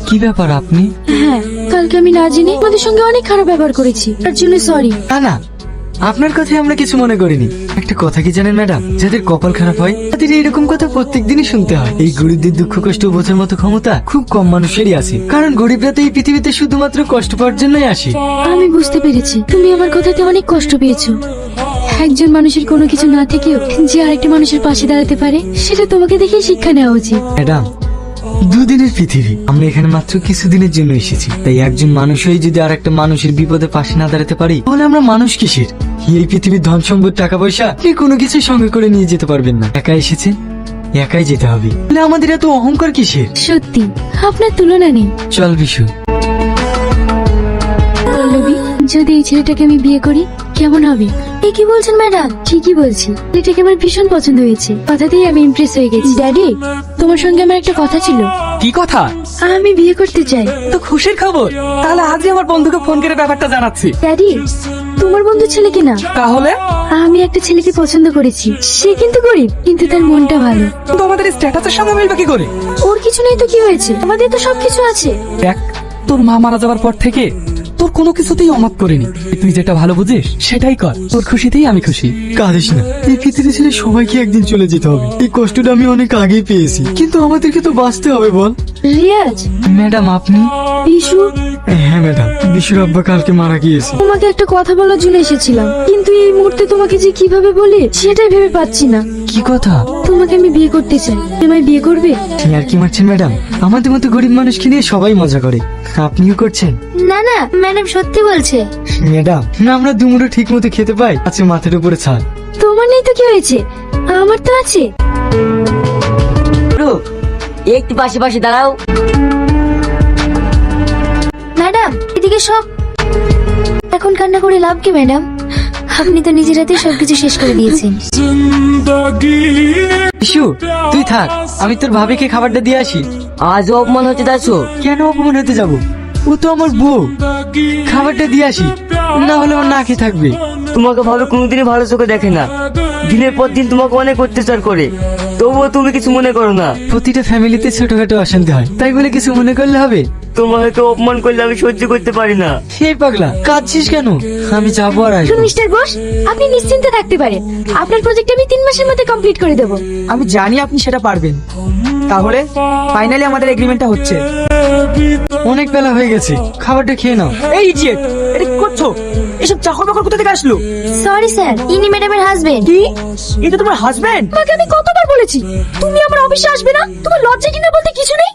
কি ব্যাপার আপনি? হ্যাঁ, কালকে আমি না জেনে তোমাদের সঙ্গে অনেক খারাপ ব্যবহার করেছি, তার জন্য সরি। না না, আপনার কথায় আমরা কিছু মনে করিনি। একটা কথা কি জানেন ম্যাডাম, যাদের কপাল খারাপ হয় তাদের এরকম কথা প্রত্যেকদিনই শুনতে হয়। এই গরিবদের দুঃখ কষ্ট বোঝার মতো ক্ষমতা খুব কম মানুষেরই আছে, কারণ গরিবরা তো এই পৃথিবীতে শুধুমাত্র কষ্ট পাওয়ার জন্যই আসে। আমি বুঝতে পেরেছি তুমি আমার কথাতে অনেক কষ্ট পেয়েছো। একজন মানুষের কোনো কিছু না থেকেও যে আরেকটা মানুষের পাশে দাঁড়াতে পারে, সেটা তোমাকে দেখে শিক্ষা নেওয়া উচিত। ম্যাডাম, দুদিনের পৃথিবী, আমরা এখানে মাত্র কিছুদিনের জন্য এসেছি। তাই একজন মানুষ হয়ে যদি আর একটা মানুষের বিপদে পাশে না দাঁড়াতে পারি, তাহলে আমরা মানুষ কিসের? এই পৃথিবীর ধন সম্পদ টাকা পয়সা কোনো কিছু সঙ্গে করে নিয়ে যেতে পারবেন না। একা এসেছেন, একাই যেতে হবে। তাহলে আমাদের এত অহংকার কিসের? সত্যি আপনার তুলনা নেই। চল বিশু। পল্লবী, যদি এই ছেলেটাকে আমি বিয়ে করি কেমন হবে? এ কি বলছেন ম্যাডাম? ঠিকই বলছি, ছেলেটাকে আমার ভীষণ পছন্দ হয়েছে। কথাতেই আমি ইমপ্রেস হয়ে গেছি। ড্যাডি, তোমার সঙ্গে আমার একটা কথা ছিল। কি কথা? আমি বিয়ে করতে চাই। তো খুশির খবর, তাহলে আজই আমার বন্ধুকে ফোন করে ব্যাপারটা জানাচ্ছি। ড্যাডি, তোমার বন্ধু ছেলে কিনা? তাহলে আমি একটা ছেলেকে পছন্দ করেছি। সে কিন্তু গরিব, কিন্তু তার মনটা ভালো। তো আমাদের স্ট্যাটাসের সঙ্গে মিলবে কি করে? ওর কিছু নেই তো কি হয়েছে? আমাদের তো সবকিছু আছে। দেখ, তোর মা মারা যাওয়ার পর থেকে তোর কোনো কিছুতেই অমত করিনি। তুই যেটা ভালো বুঝিস সেটাই কর, তোর খুশিতেই আমি খুশি। কাঁদিস না, এই পৃথিবী ছেড়ে সবাইকে একদিন চলে যেতে হবে। এই কষ্টটা আমি অনেক আগেই পেয়েছি, কিন্তু আমাদেরকে তো বাঁচতে হবে বল। রিয়াজ, ম্যাডাম আপনি? বিশু, হ্যাঁ ম্যাডাম, বিশুর আব্বা কালকে মারা গিয়েছে। তোমাকে একটা কথা বলার জন্য এসেছিলাম, কিন্তু এই মুহূর্তে তোমাকে যে কিভাবে বলি সেটাই ভেবে পাচ্ছি না। কি কথা? তোমাকে আমি বিয়ে করতে চাই, তোমায় বিয়ে করবে? আর কি মারছেন ম্যাডাম? আমাদের মতো গরিব মানুষকে নিয়ে সবাই মজা করে, আপনিও করছেন? না না ম্যাডাম, সত্যি বলছে। ম্যাডাম, না আমরা দুমুঠো ঠিক মতো খেতে পাই, আছে মাথার উপরে ছাদ। তোমার নেই তো কি হয়েছে, আমার তো আছে। একটু পাশে পাশে দাঁড়াও। ম্যাডাম, এদিকে সব। এখন কান্না করে লাভ কি ম্যাডাম? আপনি তো নিজের হাতে সবকিছু শেষ করে দিয়েছেন। বিশু তুই থাক, আমি তোর ভাবিকে খাবারটা দিয়ে আসি। আজ অপমান হচ্ছে দাসো। কেন অপমান হতে যাবো? ও তো আমার বউ। খাবারটা দিয়ে আসি, না হলে ওর না খেয়ে থাকবে। তোমাকে ভালো কোনোদিনই ভালো চোখে দেখে না, দিনের পর দিন তোমাকে অনেক অত্যাচার করে, তবুও তুমি কিছু মনে করো না। প্রতিটা ফ্যামিলিতে ছোটখাটো অশান্তি হয়, তাই বলে কিছু মনে করলে হবে? তোমাকে তো অপমান করলে আমি সহ্য করতে পারি না। সেই পাগলা, কাঁদছিস কেন? আমি যাবো আর আসবো। মিস্টার বোস, আপনি নিশ্চিন্তে থাকতে পারেন। আপনার প্রজেক্ট আমি 3 মাসের মধ্যে কমপ্লিট করে দেবো। আমি জানি আপনি সেটা পারবেন। তাহলে ফাইনালি আমাদের এগ্রিমেন্টটা হচ্ছে। অনেক বেলা হয়ে গেছে, খাবারটা খেয়ে নাও। এই ইডিয়েট, এটা কি করছো? এসব চাকর বাকর কোথা থেকে আসলো? সরি স্যার, ইনি ম্যাডামের হাজবেন্ড। কি? এটা তোমার হাজবেন্ড? তোমাকে আমি কতবার বলেছি তুমি আমার অফিসে আসবে না? তোমার লজ্জা কিনা বলতে কিছু নেই?